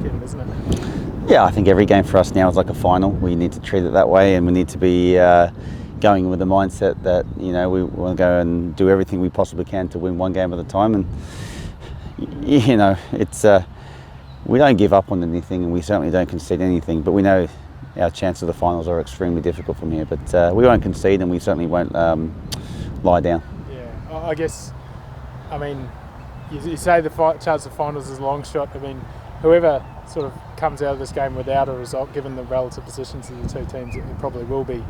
weekend, isn't it? Yeah, I think every game for us now is like a final. We need to treat it that way, and we need to be going with the mindset that we want to go and do everything we possibly can to win one game at a time. And it's we don't give up on anything, and we certainly don't concede anything. But we know our chances of the finals are extremely difficult from here. But we won't concede, and we certainly won't lie down. Yeah, I guess. I mean, you say the chance of finals is a long shot. I mean, whoever sort of comes out of this game without a result, given the relative positions of the two teams, it probably will be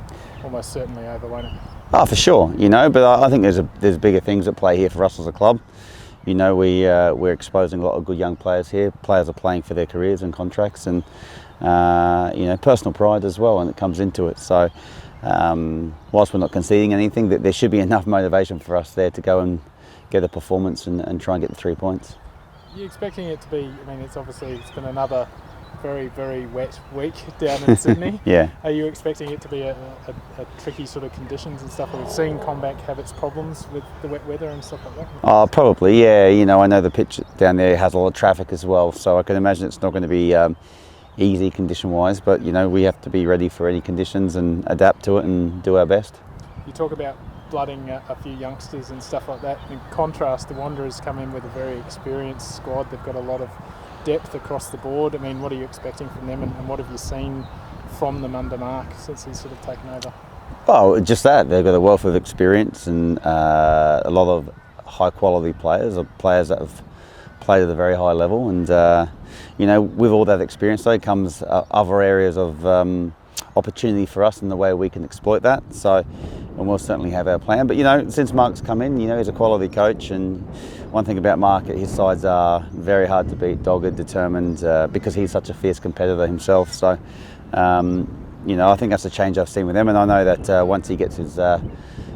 almost certainly over, won't it? Oh, for sure, but I think there's bigger things at play here for us as a club. We're exposing a lot of good young players here. Players are playing for their careers and contracts, and personal pride as well, and it comes into it. So whilst we're not conceding anything, there should be enough motivation for us there to go and get a performance and try and get the 3 points. Are you expecting it to be, I mean, it's been another very, very wet week down in Sydney. Yeah. Are you expecting it to be a tricky sort of conditions and stuff? We've seen Combank have its problems with the wet weather and stuff like that. Oh, probably, yeah. I know the pitch down there has a lot of traffic as well, so I can imagine it's not going to be easy condition-wise, but we have to be ready for any conditions and adapt to it and do our best. You talk about blooding a few youngsters and stuff like that. In contrast, the Wanderers come in with a very experienced squad. They've got a lot of depth across the board. I mean, what are you expecting from them, and what have you seen from them under Mark since he's sort of taken over? Oh, just that. They've got a wealth of experience and a lot of high-quality players, or players that have played at a very high level. And, with all that experience, though, comes other areas of opportunity for us and the way we can exploit that. So, and we'll certainly have our plan. But since Mark's come in, he's a quality coach, and one thing about Mark, his sides are very hard to beat, dogged, determined, because he's such a fierce competitor himself. So, I think that's a change I've seen with him, and I know that once he gets his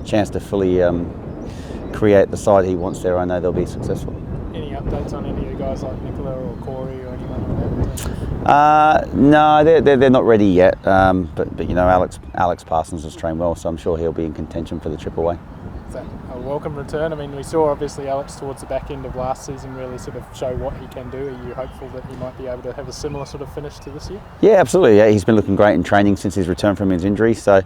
chance to fully create the side he wants there, I know they'll be successful. Any updates on any of the guys like Nicola or Corey or anyone like that? No, they're not ready yet. But Alex Parsons has trained well, so I'm sure he'll be in contention for the trip away. Is that a welcome return? I mean, we saw obviously Alex towards the back end of last season really sort of show what he can do. Are you hopeful that he might be able to have a similar sort of finish to this year? Yeah, absolutely. Yeah, he's been looking great in training since his return from his injury. So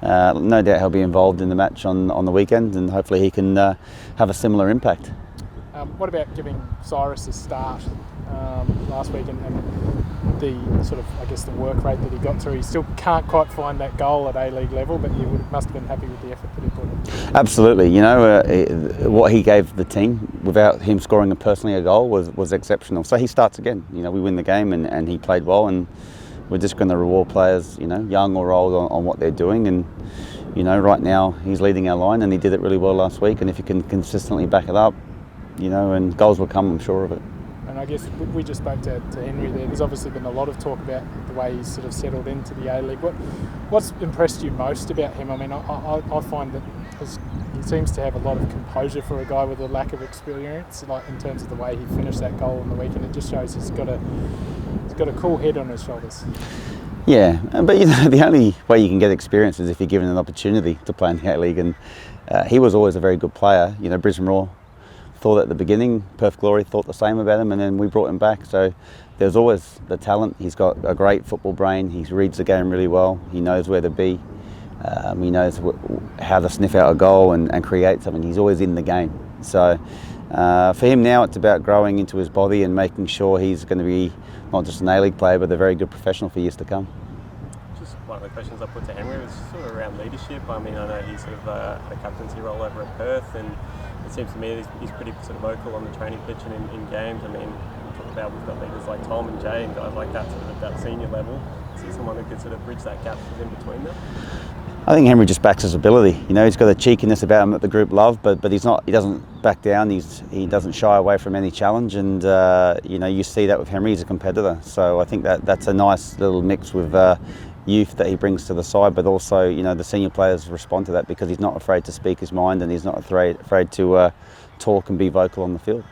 no doubt he'll be involved in the match on the weekend, and hopefully he can have a similar impact. What about giving Cyrus a start last week and the sort of, I guess, the work rate that he got through? He still can't quite find that goal at A-League level, but you must have been happy with the effort that he put in. Absolutely. What he gave the team without him scoring personally a goal was exceptional. So he starts again. We win the game, and he played well, and we're just going to reward players, young or old, on what they're doing. And right now he's leading our line, and he did it really well last week. And if you can consistently back it up, and goals will come, I'm sure of it. And I guess we just spoke to Henry there. There's obviously been a lot of talk about the way he's sort of settled into the A-League. What's impressed you most about him? I mean, I find that he seems to have a lot of composure for a guy with a lack of experience, like in terms of the way he finished that goal on the weekend. It just shows he's got a cool head on his shoulders. Yeah, but the only way you can get experience is if you're given an opportunity to play in the A-League, and he was always a very good player. Brisbane Roar thought at the beginning, Perth Glory thought the same about him, and then we brought him back. So there's always the talent. He's got a great football brain. He reads the game really well. He knows where to be. He knows how to sniff out a goal and create something. He's always in the game. So for him now, it's about growing into his body and making sure he's going to be not just an A-League player, but a very good professional for years to come. Just one of the questions I put to Henry was sort of around leadership. I mean, I know he's sort of had a captaincy role over at Perth, and it seems to me he's pretty sort of vocal on the training pitch and in games. I mean, we talk about we've got leaders like Tom and Jay and guys like that sort of at that senior level. Is he someone who could sort of bridge that gap in between them? I think Henry just backs his ability. He's got a cheekiness about him that the group love, but he doesn't back down. He doesn't shy away from any challenge, and you see that with Henry. He's a competitor, so I think that's a nice little mix with youth that he brings to the side, but also the senior players respond to that because he's not afraid to speak his mind, and he's not afraid to talk and be vocal on the field.